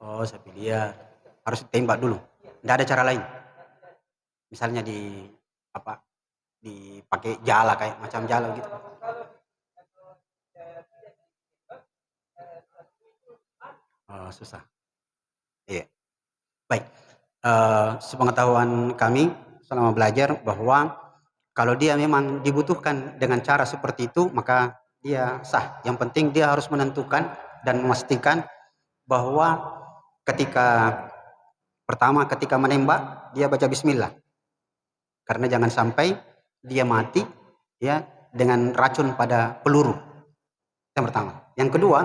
Oh, sapi liar. Harus ditembak dulu. Nggak ada cara lain. Misalnya di apa? Dipakai jala kayak macam jala gitu. Oh, susah. Iya. Baik. Sepengetahuan kami selama belajar bahwa kalau dia memang dibutuhkan dengan cara seperti itu, maka dia sah. Yang penting dia harus menentukan dan memastikan bahwa ketika pertama ketika menembak dia baca bismillah. Karena jangan sampai dia mati ya dengan racun pada peluru. Yang pertama. Yang kedua,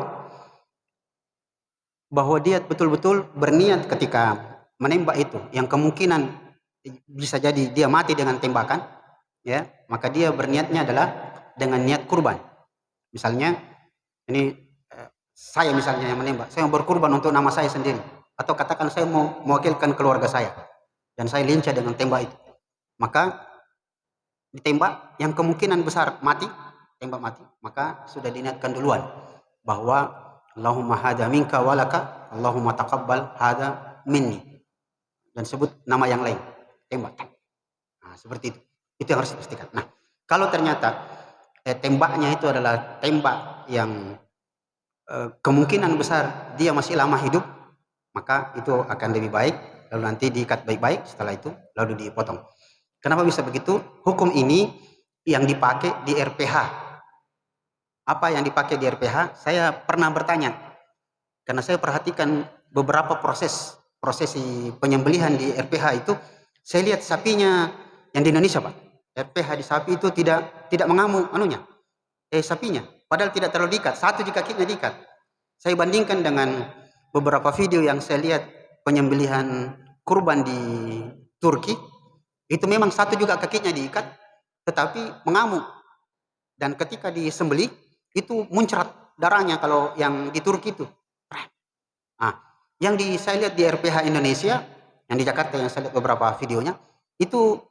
bahwa dia betul-betul berniat ketika menembak itu, yang kemungkinan bisa jadi dia mati dengan tembakan, ya, maka dia berniatnya adalah dengan niat kurban. Misalnya ini saya misalnya yang menembak, saya mau berkurban untuk nama saya sendiri, atau katakan saya mau mewakilkan keluarga saya dan saya lincah dengan tembak itu, maka ditembak yang kemungkinan besar mati, tembak mati, maka sudah diniatkan duluan bahwa Allahumma hada minka walaka, Allahumma taqabbal hada minni, dan sebut nama yang lain, tembak. Nah, seperti itu. Itu yang harus dipastikan. Nah, kalau ternyata tembaknya itu adalah tembak yang kemungkinan besar dia masih lama hidup, maka itu akan lebih baik, lalu nanti diikat baik-baik, setelah itu lalu dipotong. Kenapa bisa begitu? Hukum ini yang dipakai di RPH. Apa yang dipakai di RPH? Saya pernah bertanya, karena saya perhatikan beberapa prosesi penyembelihan di RPH itu, saya lihat sapinya yang di Indonesia, Pak. RPH di sapi itu tidak mengamuk anunya, sapinya. Padahal tidak terlalu diikat, satu di kakinya diikat. Saya bandingkan dengan beberapa video yang saya lihat penyembelihan kurban di Turki, itu memang satu juga kakinya diikat, tetapi mengamuk. Dan ketika disembelih, itu muncrat darahnya kalau yang di Turki itu. Nah, yang saya lihat di RPH Indonesia, yang di Jakarta yang saya lihat beberapa videonya, itu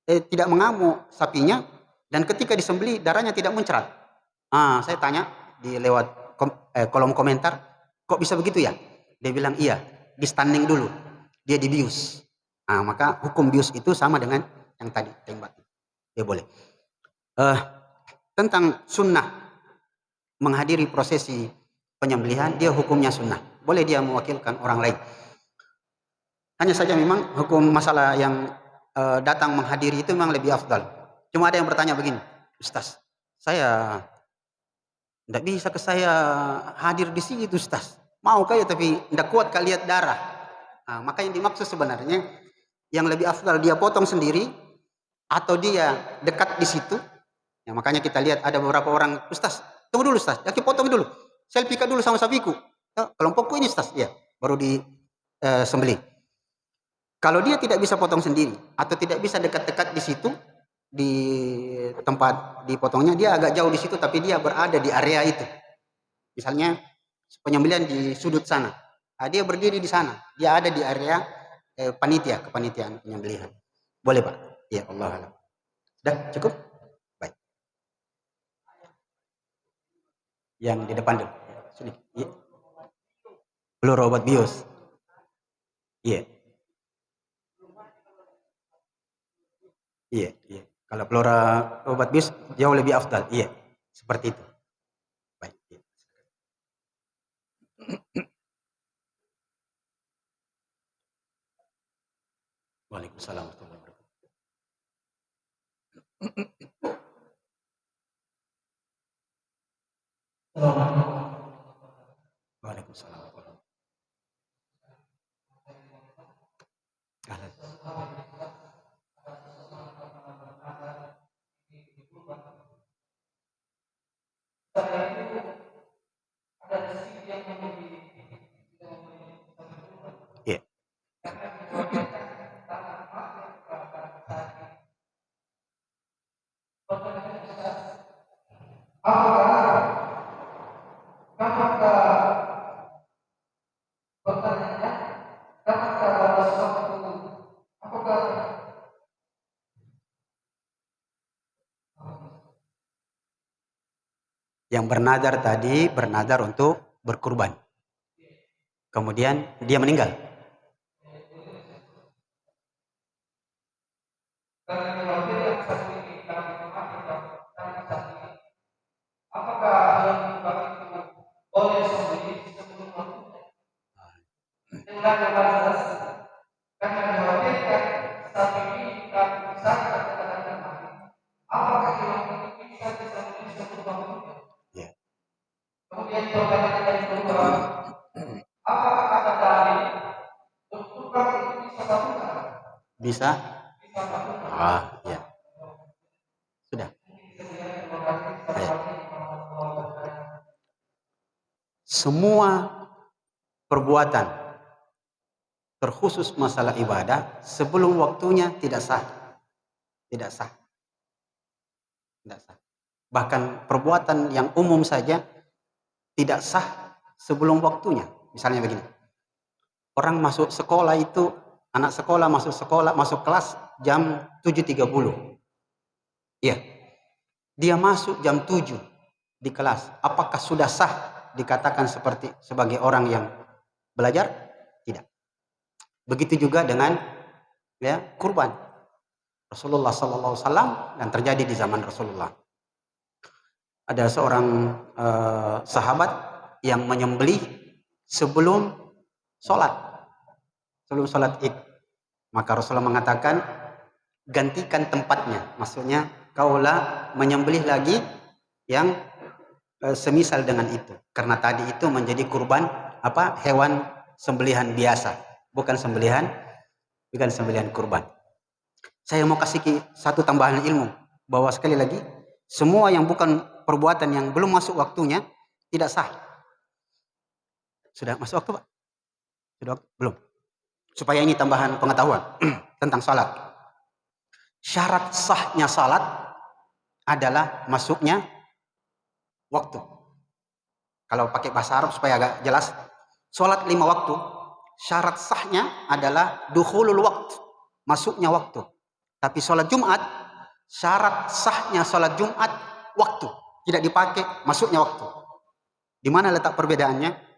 tidak mengamuk sapinya, dan ketika disembelih darahnya tidak muncrat. Saya tanya di lewat kolom komentar, kok bisa begitu ya? Dia bilang iya, di stunning dulu, dia dibius. Maka hukum bius itu sama dengan yang tadi tembak. Ya boleh. Tentang sunnah menghadiri prosesi penyembelihan, dia hukumnya sunnah. Boleh dia mewakilkan orang lain. Hanya saja memang hukum masalah yang datang menghadiri itu memang lebih afdal. Cuma ada yang bertanya begini, Ustaz, saya tidak bisa ke saya hadir di sini, Ustaz. Mau kayak tapi tidak kuat kali lihat darah. Maka yang dimaksud sebenarnya yang lebih afdal dia potong sendiri atau dia dekat di situ. Ya, makanya kita lihat ada beberapa orang, Ustaz, tunggu dulu Ustaz, ya, potong dulu. Selfie dulu sama sapiku. Kelompokku ini Ustaz, ya, baru di sembelih. Kalau dia tidak bisa potong sendiri atau tidak bisa dekat-dekat di situ, di tempat dipotongnya, dia agak jauh di situ tapi dia berada di area itu. Misalnya penyembelihan di sudut sana, dia berdiri di sana, dia ada di area kepanitiaan penyembelihan. Boleh Pak? Ya, Allah alam. Sudah cukup? Baik. Yang di depan dulu. Sini. Ya. Peluru obat bius. Iya. Iya, iya. Kalau peluru obat bius jauh lebih afdal. Iya. Seperti itu. Baik. Iya. Waalaikumsalam warahmatullahi wabarakatuh. Waalaikumsalam warahmatullahi wabarakatuh. Iya. Yang bernadar tadi bernadar untuk berkurban. kemudian dia meninggal. Bisa? Ya. Sudah. Ya. Semua perbuatan terkhusus masalah ibadah sebelum waktunya tidak sah. Tidak sah. Tidak sah. Bahkan perbuatan yang umum saja tidak sah sebelum waktunya. Misalnya begini. Orang masuk sekolah itu, anak sekolah, masuk kelas jam 7.30. Iya. Dia masuk jam 7 di kelas. Apakah sudah sah dikatakan sebagai orang yang belajar? Tidak. Begitu juga dengan kurban. Rasulullah SAW yang terjadi di zaman Rasulullah. Ada seorang sahabat yang menyembelih sebelum sholat Id. Maka Rasulullah mengatakan, gantikan tempatnya. Maksudnya, kaulah menyembelih lagi yang semisal dengan itu. Karena tadi itu menjadi kurban hewan sembelihan biasa, bukan sembelihan kurban. Saya mau kasih satu tambahan ilmu, bahwa sekali lagi, semua yang bukan perbuatan yang belum masuk waktunya tidak sah. Sudah masuk waktu, Pak? Sudah belum? Supaya ini tambahan pengetahuan tentang salat. Syarat sahnya salat adalah masuknya waktu. Kalau pakai bahasa Arab supaya agak jelas, salat 5 waktu, syarat sahnya adalah dukhulul waktu, masuknya waktu. Tapi salat Jumat, syarat sahnya salat Jumat waktu, tidak dipakai masuknya waktu. Di mana letak perbedaannya?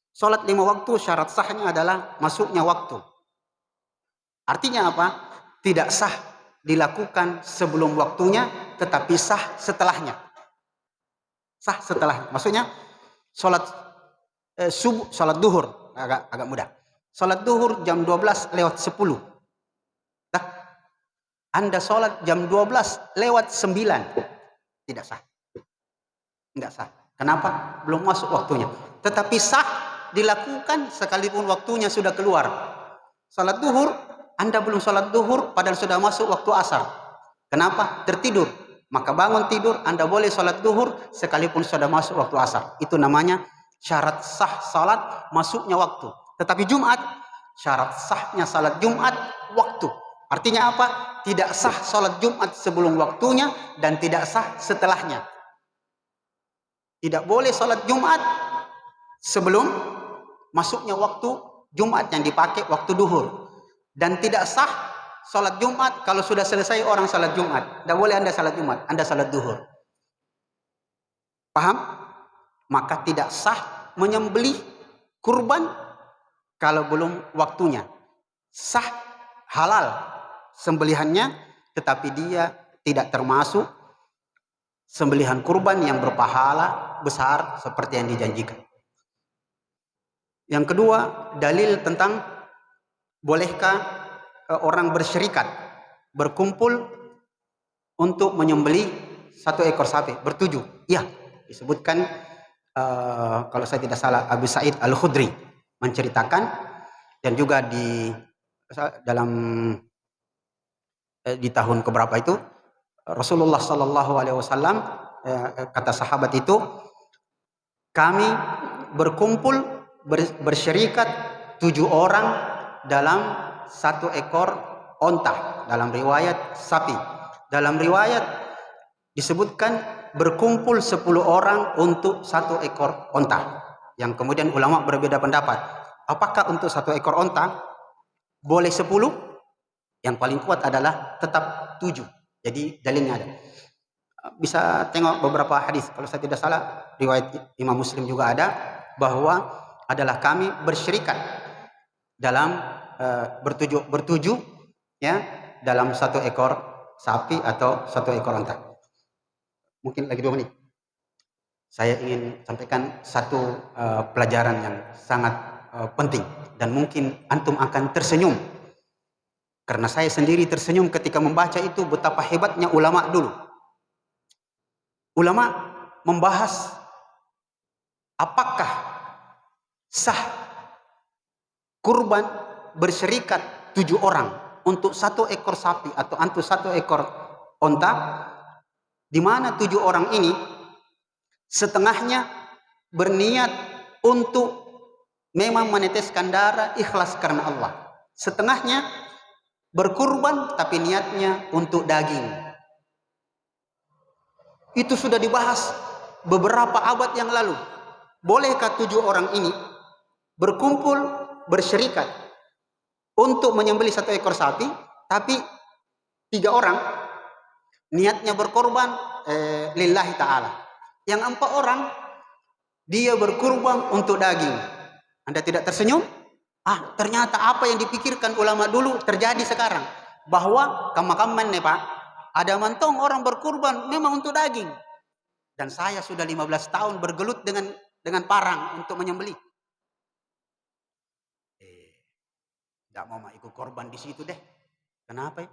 Salat 5 waktu syarat sahnya adalah masuknya waktu. Artinya apa? Tidak sah dilakukan sebelum waktunya, tetapi sah setelahnya. Sah setelahnya. Maksudnya salat subuh, salat duhur agak mudah. Salat duhur jam 12:10. Anda sholat jam 12:09, tidak sah. Tidak sah. Kenapa? Belum masuk waktunya. Tetapi sah dilakukan sekalipun waktunya sudah keluar. Salat duhur, Anda belum salat duhur padahal sudah masuk waktu asar. Kenapa? Tertidur. Maka bangun tidur, Anda boleh salat duhur sekalipun sudah masuk waktu asar. Itu namanya syarat sah salat masuknya waktu. Tetapi Jumat, syarat sahnya salat Jumat waktu. Artinya apa? Tidak sah salat Jumat sebelum waktunya dan tidak sah setelahnya. Tidak boleh salat Jumat sebelum masuknya waktu Jumat yang dipakai waktu duhur. Dan tidak sah salat Jumat kalau sudah selesai orang salat Jumat. Tidak boleh Anda salat Jumat, Anda salat duhur. Paham? Maka tidak sah menyembelih kurban kalau belum waktunya. Sah halal sembelihannya, tetapi dia tidak termasuk sembelihan kurban yang berpahala besar seperti yang dijanjikan. Yang kedua, dalil tentang bolehkah orang bersyirikat, berkumpul untuk menyembelih 1 ekor sapi, bertujuh. Ya, disebutkan kalau saya tidak salah Abu Sa'id Al-Khudri menceritakan, dan juga di tahun keberapa itu Rasulullah SAW kata sahabat itu, kami berkumpul bersyirikat 7 orang dalam 1 ekor onta, dalam riwayat sapi. Dalam riwayat disebutkan berkumpul 10 orang untuk 1 ekor onta. Yang kemudian ulama berbeda pendapat. Apakah untuk 1 ekor onta boleh 10? Yang paling kuat adalah tetap 7. Jadi dalilnya ada. Bisa tengok beberapa hadis. Kalau saya tidak salah, riwayat Imam Muslim juga ada, bahwa adalah kami bersyirikat dalam bertuju ya dalam satu ekor sapi atau satu ekor onta. Mungkin lagi 2 menit. Saya ingin sampaikan satu pelajaran yang sangat penting dan mungkin antum akan tersenyum. Karena saya sendiri tersenyum ketika membaca itu betapa hebatnya ulama dulu. Ulama membahas apakah sah kurban berserikat 7 orang untuk 1 ekor sapi atau untuk 1 ekor onta, di mana 7 orang ini setengahnya berniat untuk memang meneteskan darah ikhlas karena Allah, setengahnya berkurban tapi niatnya untuk daging. Itu sudah dibahas beberapa abad yang lalu. Bolehkah 7 orang ini berkumpul bersyirikat untuk menyembelih 1 ekor sapi, tapi 3 orang niatnya berkorban lillahi ta'ala, yang 4 orang dia berkurban untuk daging. Anda tidak tersenyum? Ternyata apa yang dipikirkan ulama dulu terjadi sekarang, bahwa kamakaman nih Pak, ada mantong orang berkurban memang untuk daging. Dan saya sudah 15 tahun bergelut dengan parang untuk menyembelih. Tidak mau ikut korban di situ deh. Kenapa ya?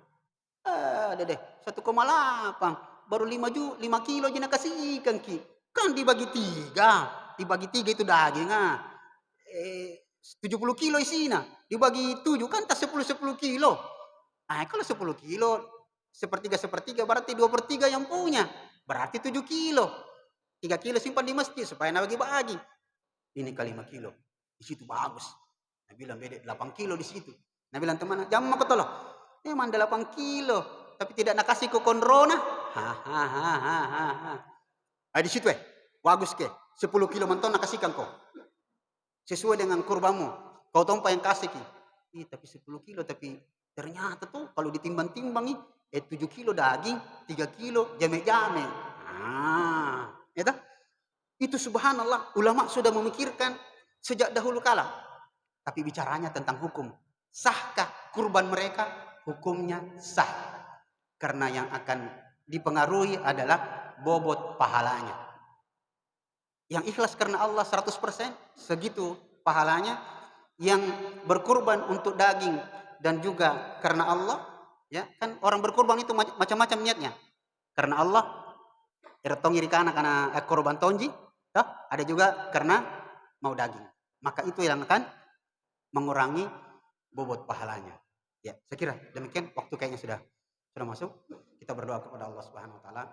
Ada deh 1,8, baru 5 kilo aja nak kasih ikan ki. Kan dibagi 3 itu daging 70 kilo isinya, dibagi 7 kan tak 10 kilo. Kalau 10 kilo sepertiga berarti 2/3 yang punya, berarti 7 kilo. 3 kilo simpan di masjid supaya nak bagi-bagi. Ini kali 5 kilo di situ bagus. Nah bilang beda 8 kilo di situ. Nah bilang teman, jam apa tolong? Memang 8 kilo, tapi tidak nak kasih ke konrona. Di situ bagus ke 10 kilo menton nak kasihkan kau. Sesuai dengan kurbanmu. Kau tompa yang kasih ki. Tapi 10 kilo, tapi ternyata tuh kalau ditimbang-timbang 7 kilo daging, 3 kilo jame-jame. Itu subhanallah, ulama sudah memikirkan sejak dahulu kala. Tapi bicaranya tentang hukum. Sahkah kurban mereka? Hukumnya sah. Karena yang akan dipengaruhi adalah bobot pahalanya. Yang ikhlas karena Allah 100%, segitu pahalanya. Yang berkurban untuk daging dan juga karena Allah, ya kan orang berkurban itu macam-macam niatnya. Karena Allah, ertongi rikana karena korban tonji, ada juga karena mau daging. Maka itu yang akan mengurangi bobot pahalanya. Ya, saya kira demikian, waktu kayaknya sudah masuk. Kita berdoa kepada Allah Subhanahu wa taala.